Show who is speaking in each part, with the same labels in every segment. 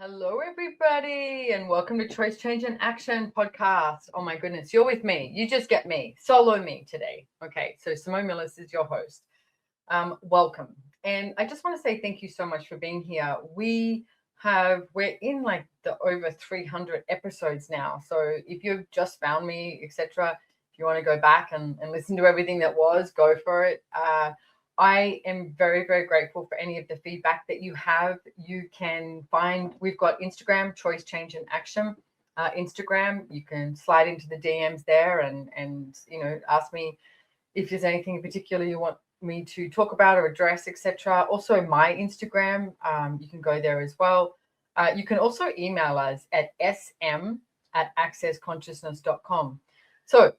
Speaker 1: Hello, everybody, and welcome to Choice, Change, and Action podcast. Oh my goodness, you're with me. You just get me, solo me today. Okay, so Simone Milasas is your host. Welcome, and I just want to say thank you so much for being here. We're in like the over 300 episodes now. So if you've just found me, etc., if you want to go back and listen to everything that was, go for it. I am very, very grateful for any of the feedback that you have. You can find, we've got Instagram, Choice, Change, and Action. Instagram, you can slide into the DMs there and ask me if there's anything in particular you want me to talk about or address, etc. Also, my Instagram, you can go there as well. You can also email us at sm@accessconsciousness.com. So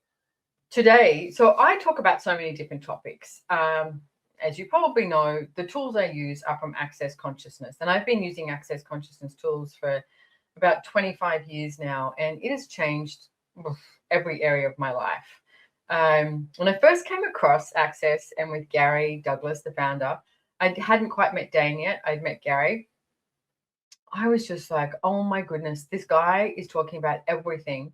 Speaker 1: today, I talk about so many different topics. As you probably know, the tools I use are from Access Consciousness, and I've been using Access Consciousness tools for about 25 years now, and it has changed every area of my life. When I first came across Access and with Gary Douglas, the founder, I hadn't quite met Dane yet. I'd met Gary. I was just like, oh my goodness, this guy is talking about everything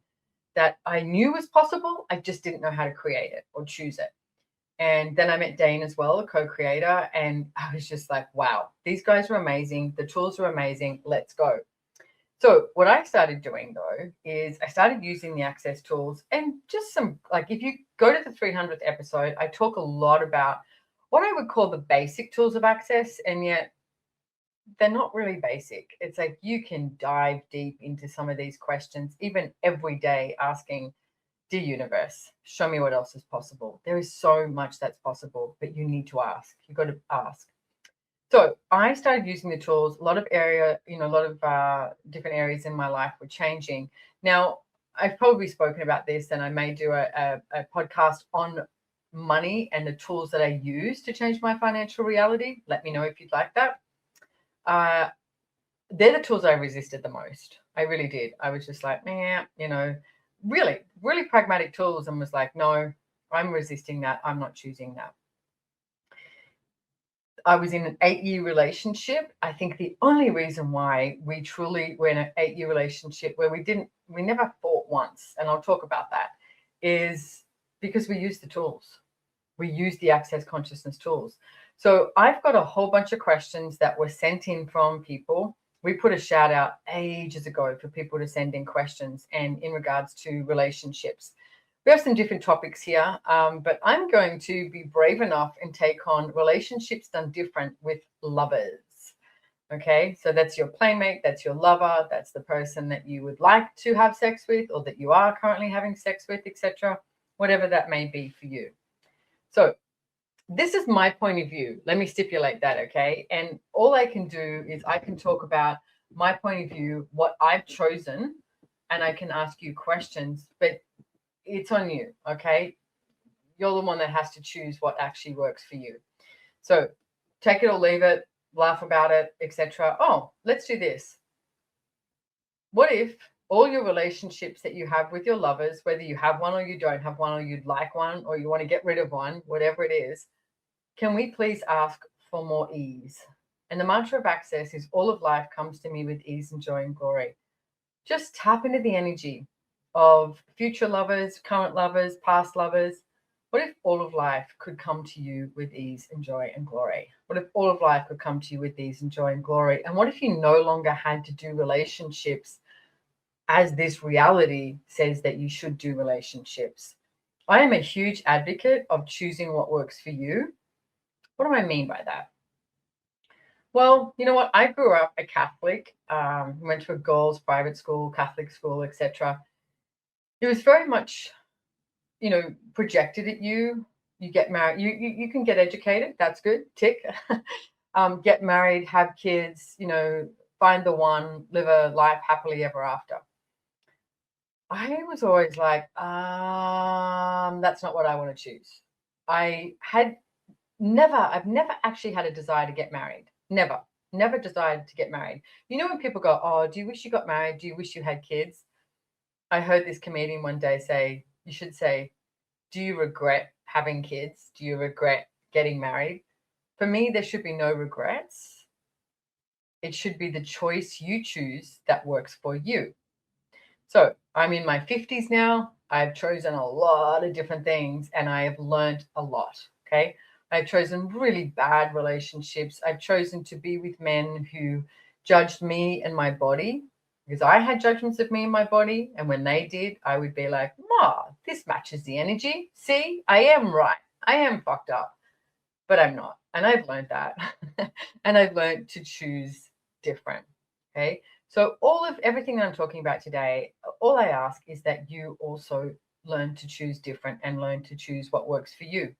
Speaker 1: that I knew was possible. I just didn't know how to create it or choose it. And then I met Dane as well, a co-creator, and I was just like, wow, these guys are amazing. The tools are amazing. Let's go. So what I started doing though is I started using the Access tools and just some, like if you go to the 300th episode, I talk a lot about what I would call the basic tools of Access, and yet they're not really basic. It's like you can dive deep into some of these questions, even every day, asking, dear universe, show me what else is possible. There is so much that's possible, but you need to ask. You've got to ask. So I started using the tools. A lot of different areas in my life were changing. Now, I've probably spoken about this, and I may do a podcast on money and the tools that I use to change my financial reality. Let me know if you'd like that. They're the tools I resisted the most. I really did. I was just like, man, really, really pragmatic tools, and was like, no, I'm resisting that. I'm not choosing that. I was in an 8-year relationship. I think the only reason why we truly were in an 8-year relationship where we never fought once, and I'll talk about that, is because we used the tools. We used the Access Consciousness tools. So I've got a whole bunch of questions that were sent in from people. We put a shout out ages ago for people to send in questions and in regards to relationships. We have some different topics here, but I'm going to be brave enough and take on relationships done different with lovers. Okay, so that's your playmate, that's your lover, that's the person that you would like to have sex with or that you are currently having sex with, etc., whatever that may be for you. So this is my point of view. Let me stipulate that, okay? And all I can do is I can talk about my point of view, what I've chosen, and I can ask you questions, but it's on you, okay? You're the one that has to choose what actually works for you. So take it or leave it, laugh about it, etc. Oh, let's do this. What if all your relationships that you have with your lovers, whether you have one or you don't have one, or you'd like one, or you want to get rid of one, whatever it is, can we please ask for more ease? And the mantra of Access is all of life comes to me with ease and joy and glory. Just tap into the energy of future lovers, current lovers, past lovers. What if all of life could come to you with ease and joy and glory? What if all of life could come to you with ease and joy and glory? And what if you no longer had to do relationships as this reality says that you should do relationships? I am a huge advocate of choosing what works for you. What do I mean by that? Well, you know what? I grew up a Catholic, went to a girls' private school, Catholic school, etc. It was very much, projected at you. You get married, you can get educated. That's good. Tick. Get married, have kids, find the one, live a life happily ever after. I was always like, that's not what I want to choose. I've never actually had a desire to get married. Never desired to get married. You know, when people go, oh, do you wish you got married? Do you wish you had kids? I heard this comedian one day say, you should say, do you regret having kids? Do you regret getting married? For me, there should be no regrets. It should be the choice you choose that works for you. So I'm in my 50s now. I've chosen a lot of different things and I have learned a lot. Okay. I've chosen really bad relationships. I've chosen to be with men who judged me and my body because I had judgments of me and my body. And when they did, I would be like, Ma, this matches the energy. See, I am right. I am fucked up, but I'm not. And I've learned that. And I've learned to choose different. Okay. So everything that I'm talking about today, all I ask is that you also learn to choose different and learn to choose what works for you.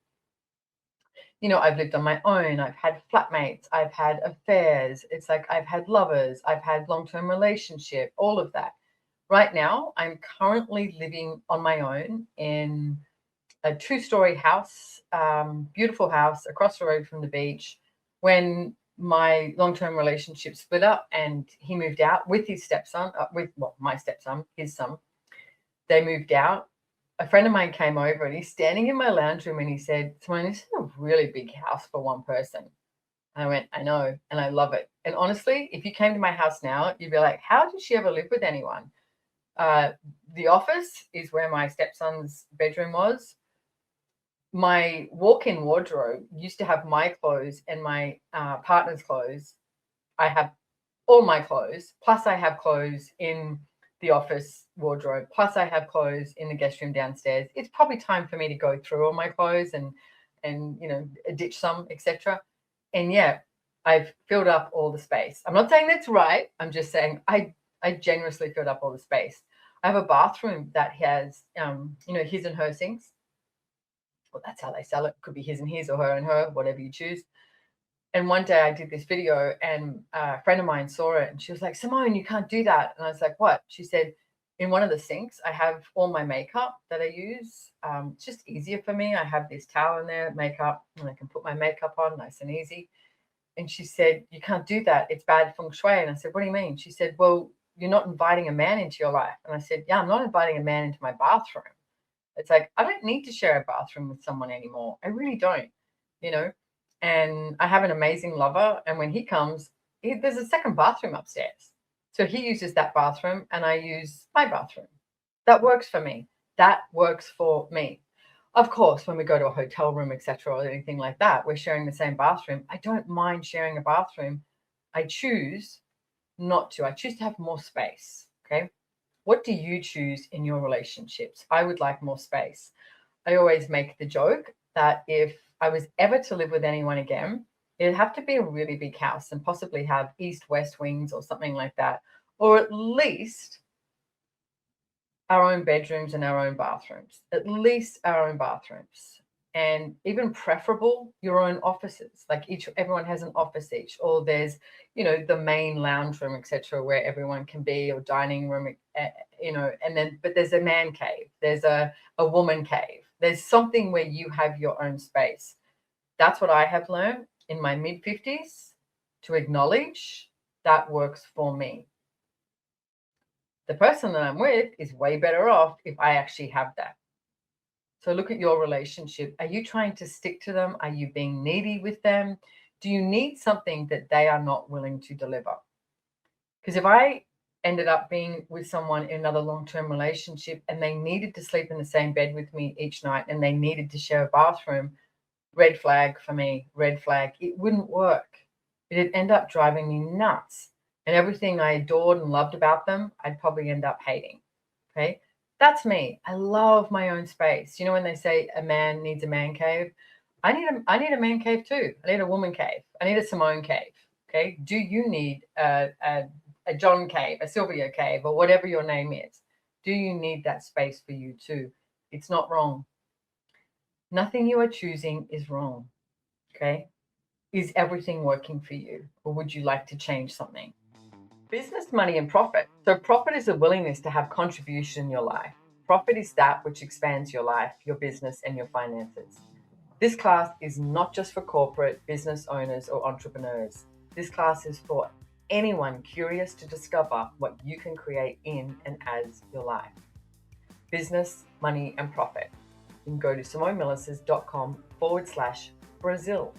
Speaker 1: You know, I've lived on my own. I've had flatmates. I've had affairs. It's like I've had lovers. I've had long-term relationship, all of that. Right now, I'm currently living on my own in a 2-story house, beautiful house across the road from the beach. When my long-term relationship split up and he moved out with his stepson, my stepson, his son, they moved out. A friend of mine came over and he's standing in my lounge room and he said, Simone, this is a really big house for one person. I went, I know, and I love it. And honestly, if you came to my house now, you'd be like, how did she ever live with anyone? The office is where my stepson's bedroom was. My walk-in wardrobe used to have my clothes and my partner's clothes. I have all my clothes, plus I have clothes in the office wardrobe, plus I have clothes in the guest room downstairs. It's probably time for me to go through all my clothes and you know, ditch some, etc. And yeah, I've filled up all the space. I'm not saying that's right. I'm just saying I generously filled up all the space. I have a bathroom that has you know, his and her sinks. Well, that's how they sell it. Could be his and his or her and her, whatever you choose. And one day I did this video and a friend of mine saw it and she was like, Simone, you can't do that. And I was like, what? She said, in one of the sinks, I have all my makeup that I use. It's just easier for me. I have this towel in there, makeup, and I can put my makeup on nice and easy. And she said, you can't do that. It's bad feng shui. And I said, what do you mean? She said, well, you're not inviting a man into your life. And I said, yeah, I'm not inviting a man into my bathroom. It's like, I don't need to share a bathroom with someone anymore. I really don't, you know. And I have an amazing lover. And when he comes, there's a second bathroom upstairs. So he uses that bathroom and I use my bathroom. That works for me. That works for me. Of course, when we go to a hotel room, etc., or anything like that, we're sharing the same bathroom. I don't mind sharing a bathroom. I choose not to. I choose to have more space. Okay. What do you choose in your relationships? I would like more space. I always make the joke that if I was ever to live with anyone again, it'd have to be a really big house and possibly have east-west wings or something like that, or at least our own bedrooms and our own bathrooms, at least our own bathrooms. And even preferable, your own offices. Like everyone has an office each, or there's, you know, the main lounge room, etc., where everyone can be, or dining room, you know, and then, but there's a man cave, there's a woman cave, there's something where you have your own space. That's what I have learned in my mid-50s, to acknowledge that works for me. The person that I'm with is way better off if I actually have that. So look at your relationship. Are you trying to stick to them? Are you being needy with them? Do you need something that they are not willing to deliver? Because if I ended up being with someone in another long-term relationship and they needed to sleep in the same bed with me each night and they needed to share a bathroom, red flag for me, red flag. It wouldn't work. It'd end up driving me nuts. And everything I adored and loved about them, I'd probably end up hating. Okay. That's me. I love my own space. You know, when they say a man needs a man cave, I need a man cave too. I need a woman cave. I need a Simone cave. Okay. Do you need a John cave, a Sylvia cave, or whatever your name is? Do you need that space for you too? It's not wrong. Nothing you are choosing is wrong. Okay. Is everything working for you, or would you like to change something? Business, money, and profit. So profit is a willingness to have contribution in your life. Profit is that which expands your life, your business, and your finances. This class is not just for corporate business owners or entrepreneurs. This class is for anyone curious to discover what you can create in and as your life. Business, money, and profit. You can go to SimoneMilasas.com/Brazil.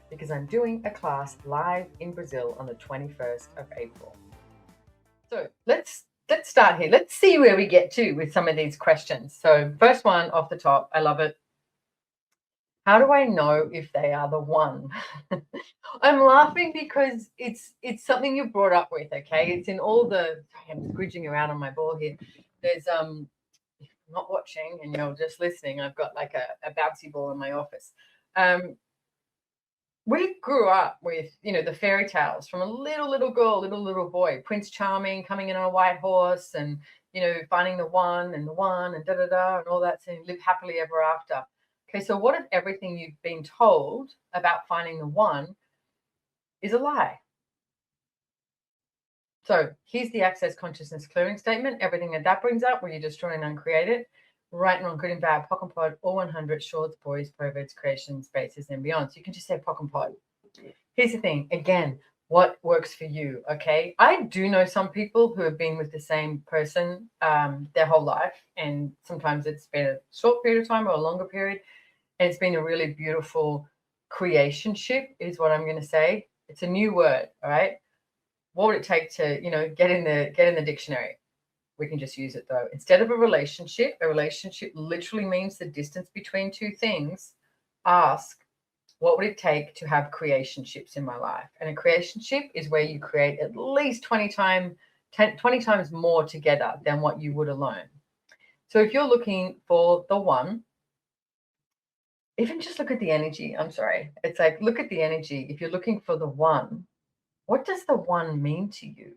Speaker 1: because I'm doing a class live in Brazil on the 21st of April. So let's start here. Let's see where we get to with some of these questions. So first one off the top, I love it. How do I know if they are the one? I'm laughing because it's something you brought up with, okay? It's in all the, I'm squidging around on my ball here. There's if you're not watching and you're just listening, I've got like a bouncy ball in my office. We grew up with, the fairy tales from a little girl, little boy, Prince Charming coming in on a white horse and, finding the one and da da da and all that, and live happily ever after. Okay, so what if everything you've been told about finding the one is a lie? So here's the access consciousness clearing statement. Everything that brings up, will you destroy and uncreate it? Right and wrong, good and bad, POC and POD, all 100, shorts, boys, perverts, creations, spaces, and beyond. So you can just say POC and POD. Here's the thing, again, what works for you, okay? I do know some people who have been with the same person their whole life, and sometimes it's been a short period of time or a longer period, and it's been a really beautiful creationship, is what I'm going to say. It's a new word, all right? What would it take to, get in the dictionary? We can just use it though. Instead of a relationship literally means the distance between two things. Ask, what would it take to have creationships in my life? And a creationship is where you create at least 20 times more together than what you would alone. So if you're looking for the one, even just look at the energy. I'm sorry. It's like, look at the energy. If you're looking for the one, what does the one mean to you?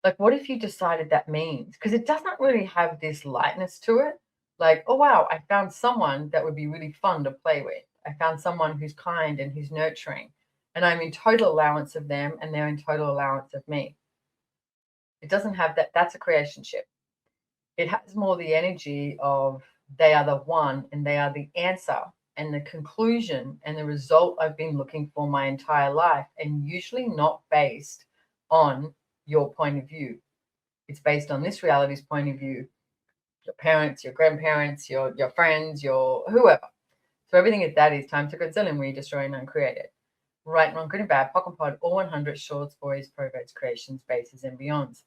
Speaker 1: Like, what if you decided that means? Because it doesn't really have this lightness to it. Like, oh, wow, I found someone that would be really fun to play with. I found someone who's kind and who's nurturing. And I'm in total allowance of them and they're in total allowance of me. It doesn't have that. That's a creationship. It has more the energy of they are the one and they are the answer and the conclusion and the result I've been looking for my entire life, and usually not based on your point of view. It's based on this reality's point of view, your parents, your grandparents, your friends, your whoever. So everything is that is time to Godzilla, where you destroy and uncreate it. Right, wrong, good and bad, POC and POD, all 100, shorts, boys, perverts, creations, bases, and beyonds.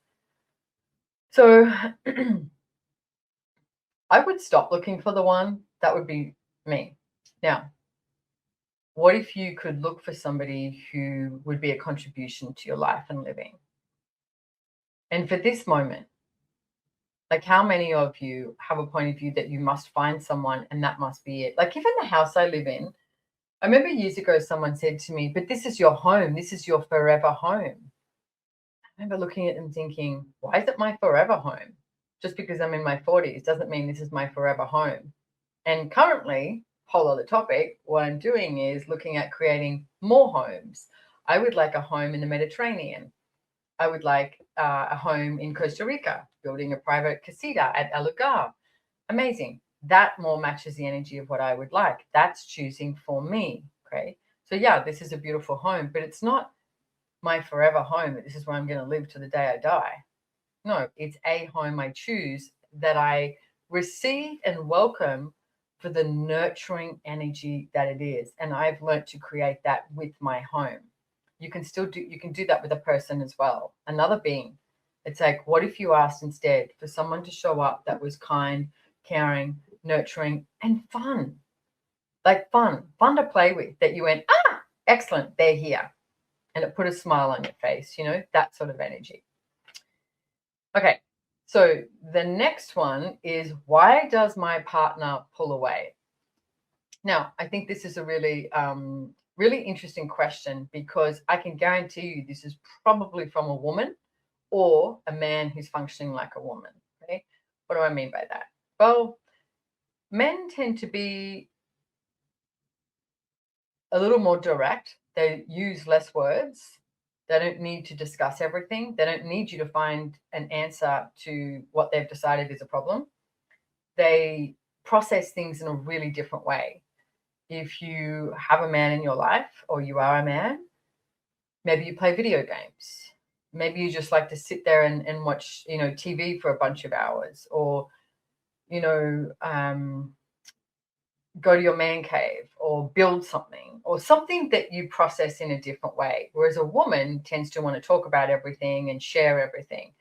Speaker 1: So I would stop looking for the one. That would be me. Now, what if you could look for somebody who would be a contribution to your life and living? And for this moment, like, how many of you have a point of view that you must find someone and that must be it? Like, even the house I live in, I remember years ago someone said to me, but this is your home. This is your forever home. I remember looking at them thinking, why is it my forever home? Just because I'm in my 40s doesn't mean this is my forever home. And currently, whole other topic, what I'm doing is looking at creating more homes. I would like a home in the Mediterranean. I would like a home in Costa Rica, building a private casita at El Lugar. Amazing. That more matches the energy of what I would like. That's choosing for me. Okay. So yeah, this is a beautiful home, but it's not my forever home. This is where I'm going to live to the day I die. No, it's a home I choose that I receive and welcome for the nurturing energy that it is. And I've learned to create that with my home. You can do that with a person as well, another being. It's like, what if you asked instead for someone to show up that was kind, caring, nurturing, and fun? Like fun to play with, that you went, excellent, they're here. And it put a smile on your face, that sort of energy. Okay, so the next one is, why does my partner pull away? Now, I think this is a really, really interesting question, because I can guarantee you this is probably from a woman or a man who's functioning like a woman. Okay, what do I mean by that? Well, men tend to be a little more direct. They use less words. They don't need to discuss everything. They don't need you to find an answer to what they've decided is a problem. They process things in a really different way. If you have a man in your life, or you are a man, maybe you play video games. Maybe you just like to sit there and watch, TV for a bunch of hours, or, go to your man cave or build something, or something that you process in a different way. Whereas a woman tends to want to talk about everything and share everything.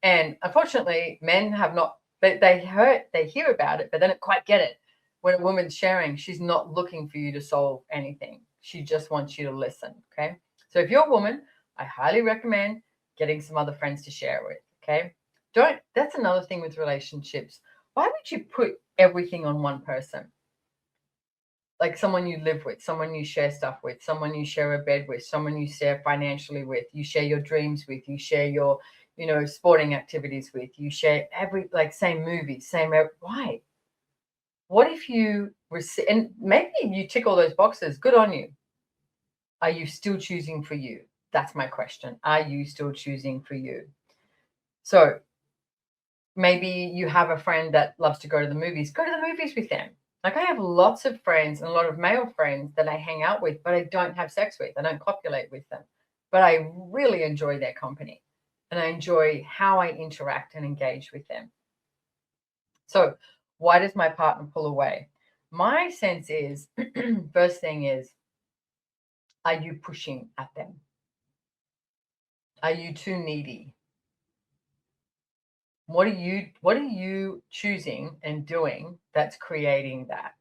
Speaker 1: And unfortunately, men have not, they hear about it, but they don't quite get it. When a woman's sharing, she's not looking for you to solve anything. She just wants you to listen. Okay. So if you're a woman, I highly recommend getting some other friends to share with. Okay. That's another thing with relationships. Why would you put everything on one person? Like someone you live with, someone you share stuff with, someone you share a bed with, someone you share financially with, you share your dreams with, you share your, sporting activities with, you share same movies, why? What if you and maybe you tick all those boxes, good on you. Are you still choosing for you? That's my question. Are you still choosing for you? So maybe you have a friend that loves to go to the movies, go to the movies with them. Like I have lots of friends and a lot of male friends that I hang out with, but I don't have sex with. I don't copulate with them, but I really enjoy their company and I enjoy how I interact and engage with them. So why does my partner pull away? My sense is, first thing is, are you pushing at them? Are you too needy? What are you choosing and doing that's creating that?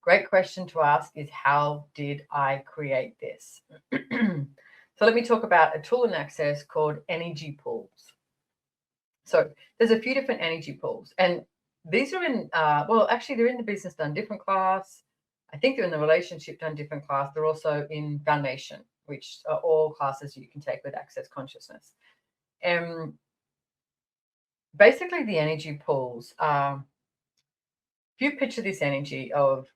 Speaker 1: Great question to ask is, how did I create this? So let me talk about a tool in Access called energy pools. So there's a few different energy pools, and these are in actually they're in the business done different class. I think they're in the relationship done different class. They're also in foundation, which are all classes you can take with Access Consciousness. Basically the energy pools are, if you picture this energy of,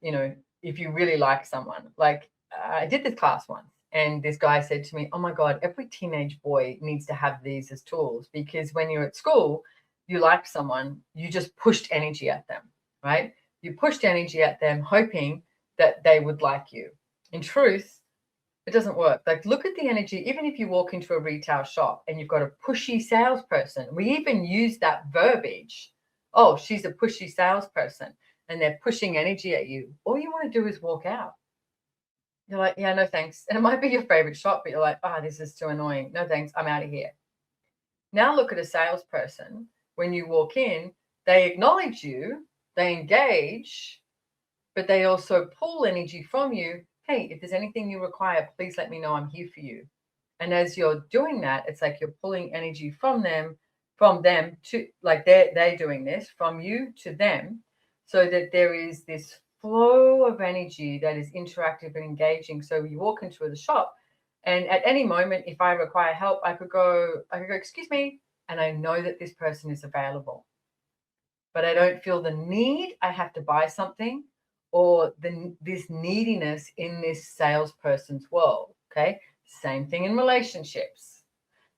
Speaker 1: if you really like someone, like I did this class once and this guy said to me, oh my God, every teenage boy needs to have these as tools, because when you're at school, you like someone, you just pushed energy at them, right? You pushed energy at them, hoping that they would like you. In truth, it doesn't work. Like, look at the energy. Even if you walk into a retail shop and you've got a pushy salesperson, we even use that verbiage. Oh, she's a pushy salesperson, and they're pushing energy at you. All you want to do is walk out. You're like, yeah, no thanks. And it might be your favorite shop, but you're like, oh, this is too annoying. No thanks. I'm out of here. Now look at a salesperson. When you walk in, they acknowledge you, they engage, but they also pull energy from you. Hey, if there's anything you require, please let me know. I'm here for you. And as you're doing that, it's like you're pulling energy from them to, like they're doing this from you to them, so that there is this flow of energy that is interactive and engaging. So you walk into the shop, and at any moment, if I require help, I could go, excuse me, and I know that this person is available. But I don't feel the need I have to buy something, or this neediness in this salesperson's world. Okay. Same thing in relationships.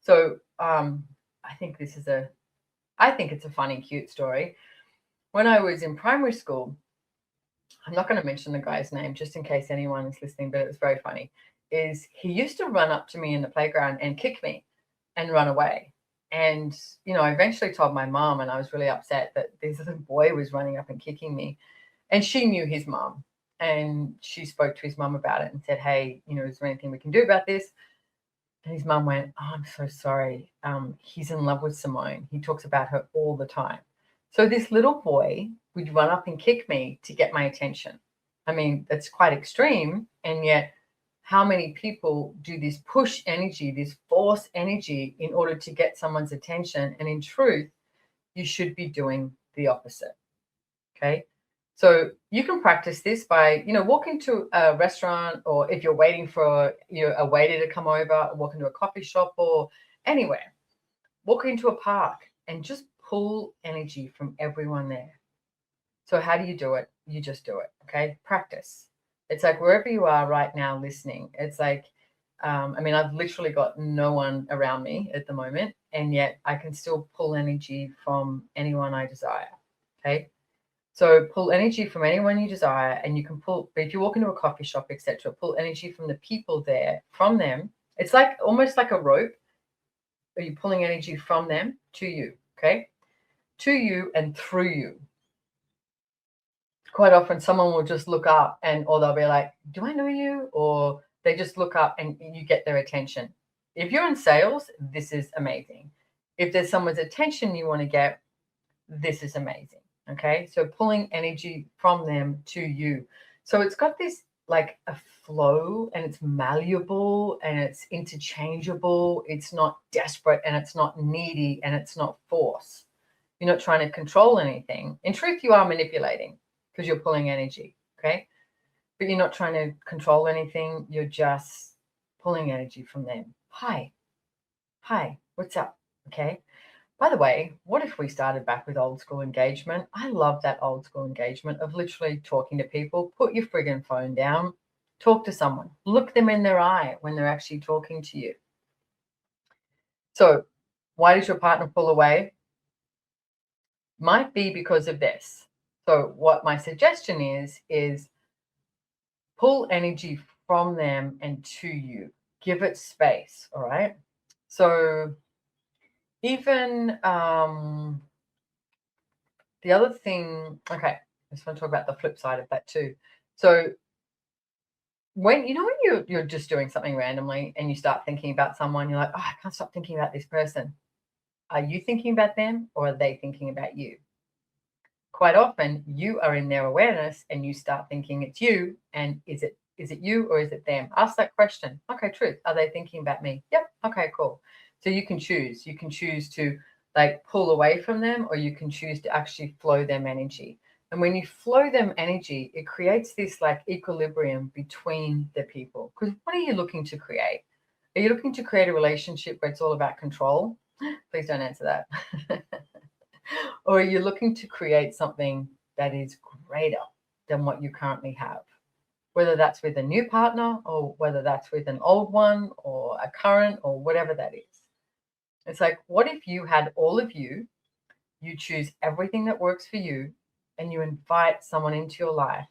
Speaker 1: So I think it's a funny, cute story. When I was in primary school, I'm not going to mention the guy's name just in case anyone is listening, but it was very funny, is he used to run up to me in the playground and kick me and run away. And, I eventually told my mom, and I was really upset that this little boy was running up and kicking me. And she knew his mom, and she spoke to his mom about it and said, hey, is there anything we can do about this? And his mum went, oh, I'm so sorry. He's in love with Simone. He talks about her all the time. So this little boy would run up and kick me to get my attention. I mean, that's quite extreme. And yet, how many people do this push energy, this force energy in order to get someone's attention? And in truth, you should be doing the opposite. Okay. So you can practice this by, walking to a restaurant, or if you're waiting for a waiter to come over, walk into a coffee shop or anywhere, walk into a park and just pull energy from everyone there. So how do you do it? You just do it. Okay. Practice. It's like wherever you are right now listening, it's like, I've literally got no one around me at the moment, and yet I can still pull energy from anyone I desire. Okay. So pull energy from anyone you desire, and you can pull, but if you walk into a coffee shop, etc., pull energy from the people there, from them. It's like almost like a rope. Are you pulling energy from them to you? Okay. To you and through you. quite often someone will just look up or they'll be like, do I know you? Or they just look up and you get their attention. If you're in sales, this is amazing. If there's someone's attention you want to get, this is amazing. Okay. So pulling energy from them to you. So it's got this like a flow, and it's malleable and it's interchangeable. It's not desperate and it's not needy and it's not force. You're not trying to control anything. In truth, you are manipulating because you're pulling energy. Okay. But you're not trying to control anything. You're just pulling energy from them. Hi. Hi. What's up? Okay. By the way, what if we started back with old school engagement? I love that old school engagement of literally talking to people. Put your friggin' phone down, talk to someone, look them in their eye when they're actually talking to you. So, why does your partner pull away? Might be because of this. So, what my suggestion is pull energy from them and to you. Give it space, all right? So, even the other thing, okay, I just want to talk about the flip side of that too. So when you're just doing something randomly and you start thinking about someone, you're like, oh, I can't stop thinking about this person. Are you thinking about them or are they thinking about you? Quite often you are in their awareness and you start thinking it's you. And is it you or is it them? Ask that question. Okay, truth. Are they thinking about me? Yep. Okay, cool. So you can choose. You can choose to like pull away from them, or you can choose to actually flow them energy. And when you flow them energy, it creates this like equilibrium between the people. Because what are you looking to create? Are you looking to create a relationship where it's all about control? Please don't answer that. Or are you looking to create something that is greater than what you currently have? Whether that's with a new partner or whether that's with an old one or a current or whatever that is. It's like, what if you had all of you, you choose everything that works for you, and you invite someone into your life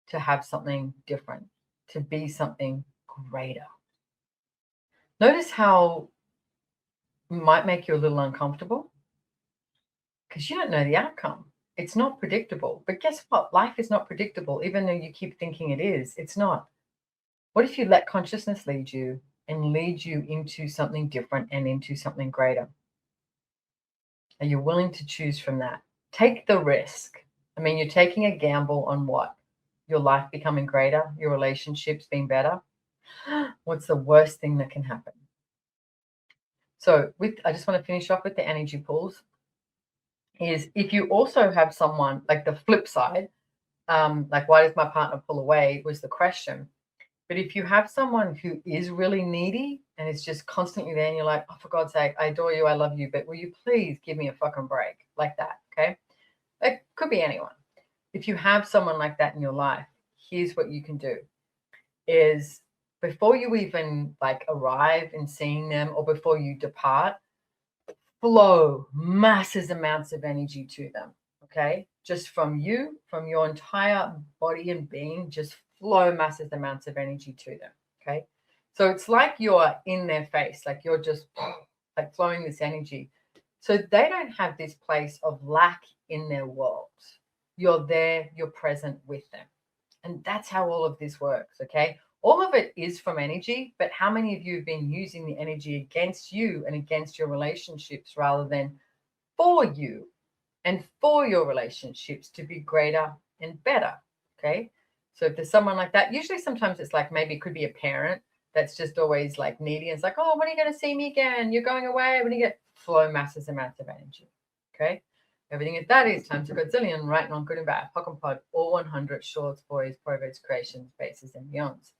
Speaker 1: to have something different, to be something greater? Notice how it might make you a little uncomfortable because you don't know the outcome. It's not predictable. But guess what? Life is not predictable, even though you keep thinking it is. It's not. What if you let consciousness lead you and lead you into something different and into something greater? Are you willing to choose from that? Take the risk. I mean, you're taking a gamble on what? Your life becoming greater, your relationships being better. What's the worst thing that can happen? So I just want to finish off with the energy pools. Is if you also have someone like the flip side, like why does my partner pull away was the question. But if you have someone who is really needy and is just constantly there and you're like, oh, for God's sake, I adore you, I love you, but will you please give me a fucking break? Like that, okay? It could be anyone. If you have someone like that in your life, here's what you can do is before you even like arrive in seeing them or before you depart, flow massive amounts of energy to them, okay? Just from you, from your entire body and being, just flow massive amounts of energy to them, okay? So it's like you're in their face, like you're just like flowing this energy. So they don't have this place of lack in their world. You're there, you're present with them. And that's how all of this works, okay? All of it is from energy, but how many of you have been using the energy against you and against your relationships rather than for you and for your relationships to be greater and better, okay? So if there's someone like that, usually sometimes it's like maybe it could be a parent that's just always like needy. And it's like, oh, when are you going to see me again? You're going away. When you get flow massive amounts of energy, okay? Everything at that is times a godzillion, right and wrong, good and bad, pock and pod, all 100 shorts, boys, proverbs, creations, bases, and beyonds.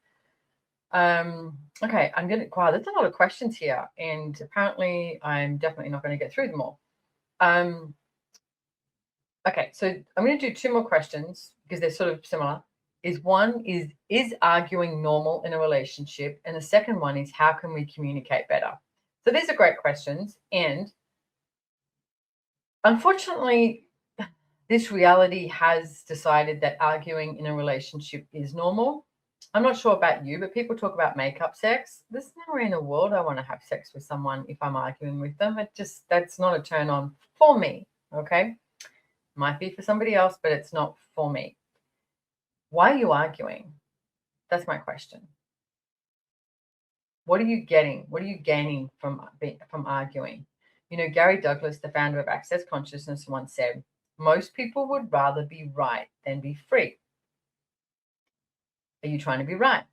Speaker 1: Okay, wow, there's a lot of questions here, and apparently I'm definitely not going to get through them all. Okay, so I'm going to do two more questions because they're sort of similar. One is arguing normal in a relationship? And the second one is, how can we communicate better? So these are great questions, and unfortunately, this reality has decided that arguing in a relationship is normal. I'm not sure about you, but people talk about makeup sex. There's nowhere in the world I want to have sex with someone if I'm arguing with them. That's not a turn on for me. Okay. Might be for somebody else, but it's not for me. Why are you arguing? That's my question. What are you getting? What are you gaining from arguing? You know, Gary Douglas, the founder of Access Consciousness, once said, most people would rather be right than be free. Are you trying to be right?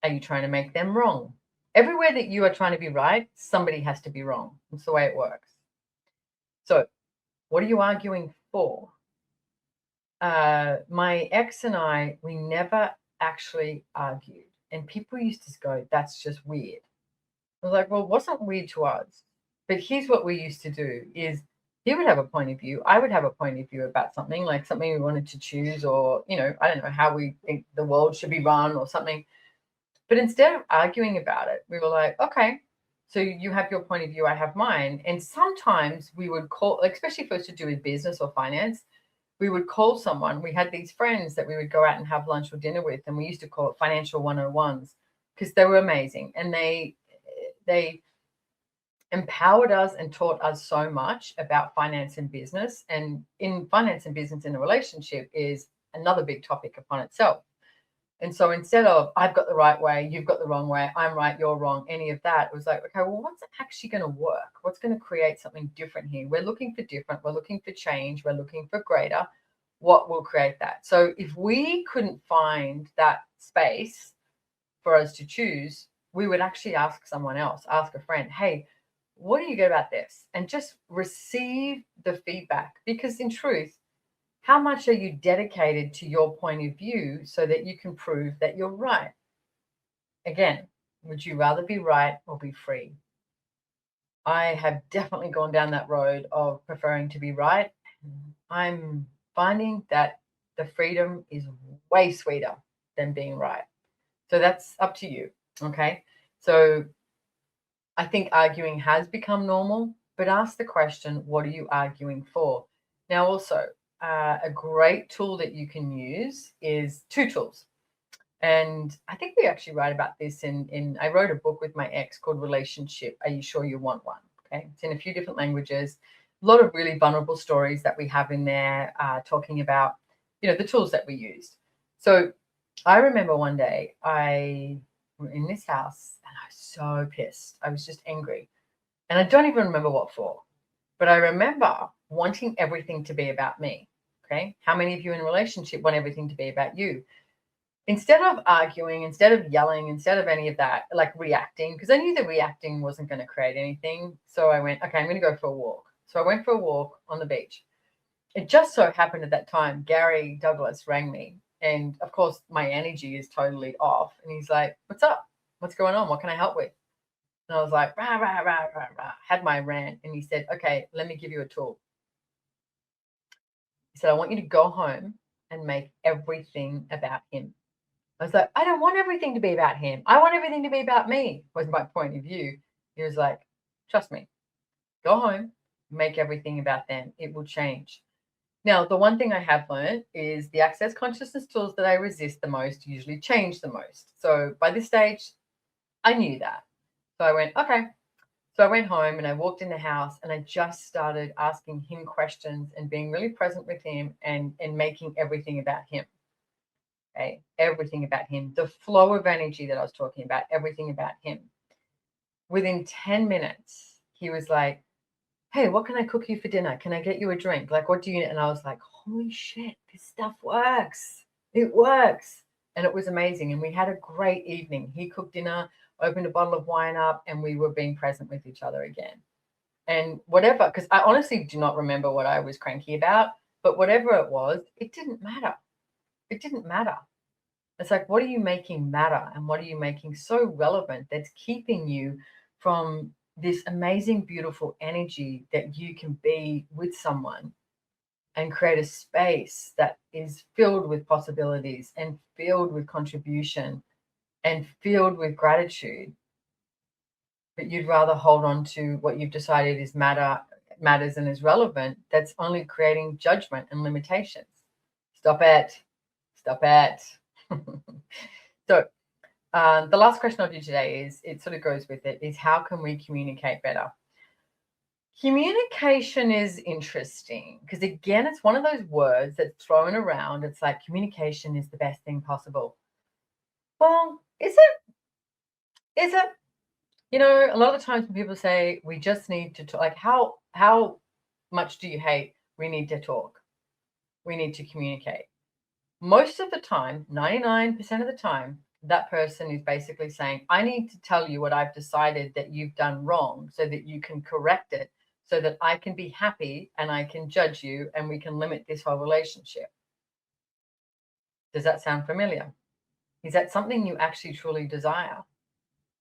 Speaker 1: Are you trying to make them wrong? Everywhere that you are trying to be right, somebody has to be wrong. That's the way it works. So, what are you arguing for? My ex and I, we never actually argued. And people used to go, that's just weird. I was like, well, it wasn't weird to us. But here's what we used to do is he would have a point of view. I would have a point of view about something, like something we wanted to choose, or, you know, I don't know, how we think the world should be run or something. But instead of arguing about it, we were like, okay, so you have your point of view, I have mine. And sometimes we would call, like, especially if it was to do with business or finance, we would call someone. We had these friends that we would go out and have lunch or dinner with, and we used to call it financial 101s because they were amazing. And they empowered us and taught us so much about finance and business. And in finance and business in a relationship is another big topic upon itself. And so instead of I've got the right way, you've got the wrong way, I'm right, you're wrong, any of that, it was like, okay, well, what's actually going to work? What's going to create something different here? We're looking for different, we're looking for change, we're looking for greater. What will create that? So if we couldn't find that space for us to choose, we would actually ask someone else, ask a friend, hey, what do you get about this? And just receive the feedback. Because in truth, how much are you dedicated to your point of view so that you can prove that you're right? Again, would you rather be right or be free? I have definitely gone down that road of preferring to be right. I'm finding that the freedom is way sweeter than being right. So that's up to you. Okay. So I think arguing has become normal, but ask the question, what are you arguing for? Now, also, a great tool that you can use is two tools. And I think we actually write about this I wrote a book with my ex called Relationship. Are You Sure You Want One? Okay. It's in a few different languages. A lot of really vulnerable stories that we have in there talking about, you know, the tools that we used. So I remember one day I was in this house and I was so pissed. I was just angry. And I don't even remember what for. But I remember wanting everything to be about me. Okay. How many of you in a relationship want everything to be about you? Instead of arguing, instead of yelling, instead of any of that, like reacting, because I knew that reacting wasn't going to create anything. So I went, okay, I'm going to go for a walk. So I went for a walk on the beach. It just so happened at that time, Gary Douglas rang me. And of course, my energy is totally off. And he's like, what's up? What's going on? What can I help with? And I was like, rah, rah, rah, rah, rah. Had my rant. And he said, okay, let me give you a tool. He said, I want you to go home and make everything about him. I was like, I don't want everything to be about him. I want everything to be about me, was my point of view. He was like, trust me, go home, make everything about them. It will change. Now, the one thing I have learned is the access consciousness tools that I resist the most usually change the most. So by this stage, I knew that. So I went, okay. So I went home and I walked in the house and I just started asking him questions and being really present with him and making everything about him. Okay, everything about him, the flow of energy that I was talking about, everything about him. Within 10 minutes, he was like, hey, what can I cook you for dinner? Can I get you a drink? Like, what do you need? And I was like, holy shit, this stuff works. It works. And it was amazing. And we had a great evening. He cooked dinner, opened a bottle of wine up, and we were being present with each other again. And whatever, because I honestly do not remember what I was cranky about, but whatever it was, it didn't matter. It didn't matter. It's like, what are you making matter and what are you making so relevant that's keeping you from this amazing, beautiful energy that you can be with someone and create a space that is filled with possibilities and filled with contribution and filled with gratitude. But you'd rather hold on to what you've decided is matters and is relevant, that's only creating judgment and limitations. Stop it. Stop it. So the last question I'll do today is, it sort of goes with it, is how can we communicate better? Communication is interesting because, again, it's one of those words that's thrown around. It's like communication is the best thing possible. Well, is it? Is it? You know, a lot of the times when people say we just need to talk, like how much do you hate? We need to talk. We need to communicate. Most of the time, 99% of the time, that person is basically saying, I need to tell you what I've decided that you've done wrong so that you can correct it, so that I can be happy and I can judge you and we can limit this whole relationship. Does that sound familiar? Is that something you actually truly desire?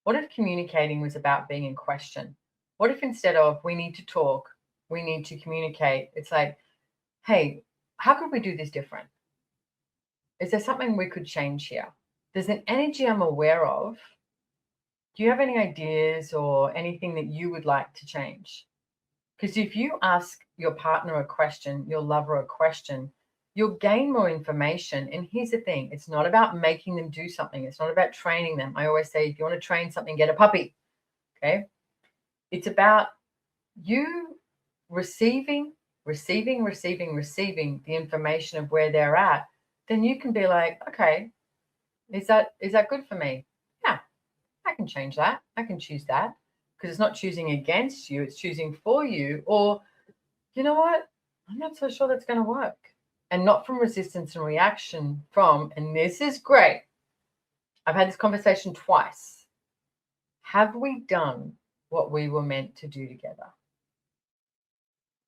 Speaker 1: What if communicating was about being in question? What if instead of we need to talk, we need to communicate, it's like, hey, how could we do this different? Is there something we could change here? There's an energy I'm aware of. Do you have any ideas or anything that you would like to change? Because if you ask your partner a question, your lover a question, you'll gain more information. And here's the thing, it's not about making them do something. It's not about training them. I always say, if you want to train something, get a puppy. Okay. It's about you receiving the information of where they're at. Then you can be like, okay, is that good for me? Yeah, I can change that. I can choose that, because it's not choosing against you, it's choosing for you. Or, you know what? I'm not so sure that's going to work. And not from resistance and reaction, from, and this is great, I've had this conversation twice. Have we done what we were meant to do together?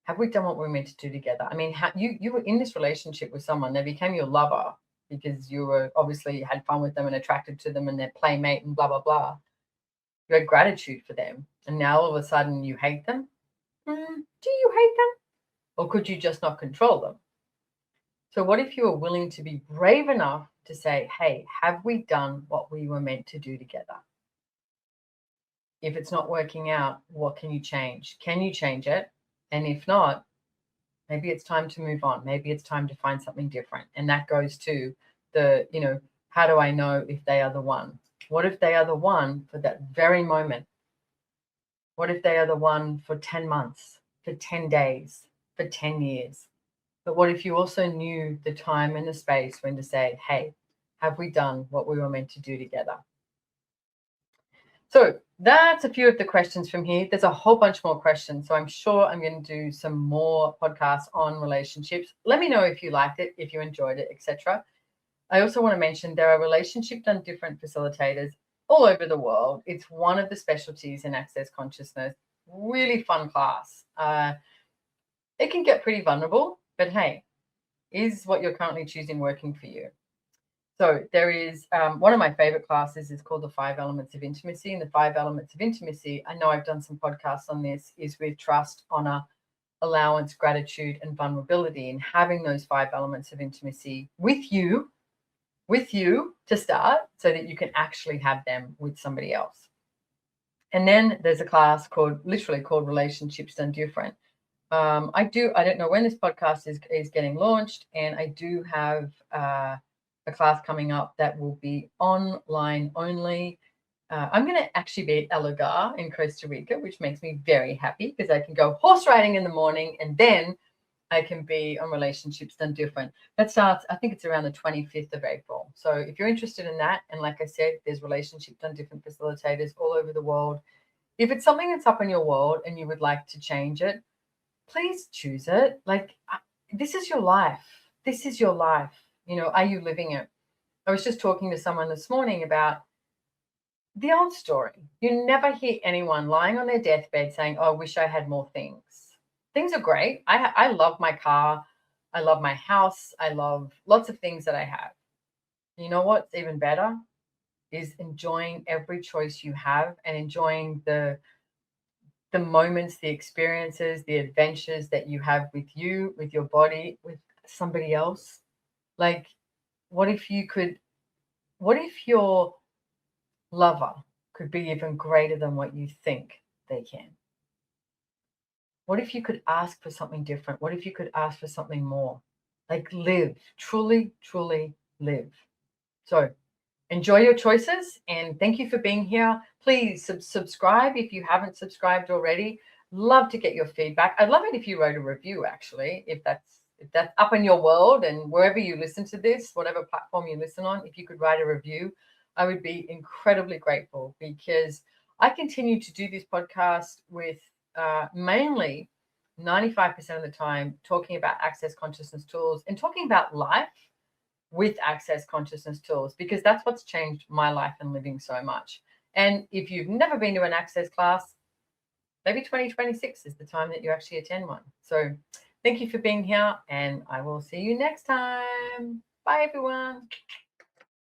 Speaker 1: Have we done what we were meant to do together? I mean, you were in this relationship with someone, they became your lover because you were obviously had fun with them and attracted to them and their playmate and blah, blah, blah. You had gratitude for them. And now all of a sudden you hate them. Do you hate them? Or could you just not control them? So what if you were willing to be brave enough to say, hey, have we done what we were meant to do together? If it's not working out, what can you change? Can you change it? And if not, maybe it's time to move on. Maybe it's time to find something different. And that goes to the, how do I know if they are the one? What if they are the one for that very moment? What if they are the one for 10 months, for 10 days, for 10 years? But what if you also knew the time and the space when to say, hey, have we done what we were meant to do together? So that's a few of the questions from here. There's a whole bunch more questions. So I'm sure I'm going to do some more podcasts on relationships. Let me know if you liked it, if you enjoyed it, etc. I also want to mention there are Relationship Done Different facilitators all over the world. It's one of the specialties in Access Consciousness. Really fun class. It can get pretty vulnerable, but hey, is what you're currently choosing working for you? So there is one of my favorite classes is called the 5 Elements of Intimacy. And the 5 Elements of Intimacy, I know I've done some podcasts on this, is with trust, honor, allowance, gratitude, and vulnerability. And having those 5 elements of intimacy with you to start so that you can actually have them with somebody else. And then there's a class literally called Relationships Done Different. I don't know when this podcast is getting launched, and I do have a class coming up that will be online only. I'm going to actually be at El Hogar in Costa Rica, which makes me very happy because I can go horse riding in the morning and then I can be on Relationships Done Different. That starts, I think it's around the 25th of April. So if you're interested in that, and like I said, there's Relationship Done Different facilitators all over the world. If it's something that's up in your world and you would like to change it, please choose it. Like, this is your life. This is your life. Are you living it? I was just talking to someone this morning about the old story. You never hear anyone lying on their deathbed saying, oh, I wish I had more things. Things are great. I love my car. I love my house. I love lots of things that I have. You know what's even better is enjoying every choice you have and enjoying the moments, the experiences, the adventures that you have with you, with your body, with somebody else. Like, what if your lover could be even greater than what you think they can? What if you could ask for something different? What if you could ask for something more? Like, live, truly, truly live. So enjoy your choices, and thank you for being here. Please subscribe if you haven't subscribed already. Love to get your feedback. I'd love it if you wrote a review, actually, if that's up in your world and wherever you listen to this, whatever platform you listen on, if you could write a review, I would be incredibly grateful, because I continue to do this podcast with mainly 95% of the time talking about access consciousness tools and talking about life with access consciousness tools, because that's what's changed my life and living so much. And if you've never been to an access class, maybe 2026 is the time that you actually attend one. So thank you for being here, and I will see you next time. Bye, everyone.